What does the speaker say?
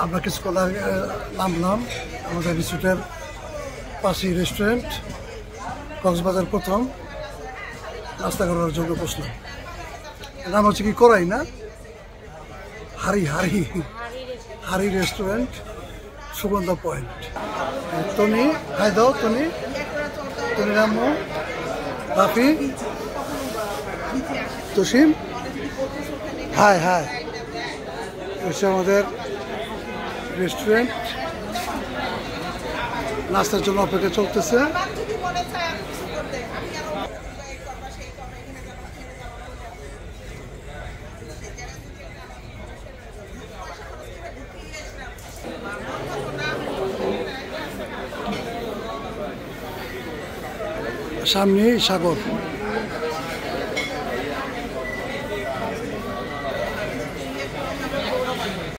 আমরা কিছুক্ষণ আগে নামলাম আমাদের রিসোর্টের পাশেই রেস্টুরেন্ট কক্সবাজার প্রথম নাস্তা করার জন্য বসলাম। নাম হচ্ছে কি করাই না হারি হারি হারি restaurant Sugandha point. Tony hi দাও, Tony Tony Rammu Rafi Tasim hi hi. হচ্ছে আমাদের রেস্টুরেন্ট, নাস্তার জন্য অপেক্ষা চলতেছে। সামনেই সাগর।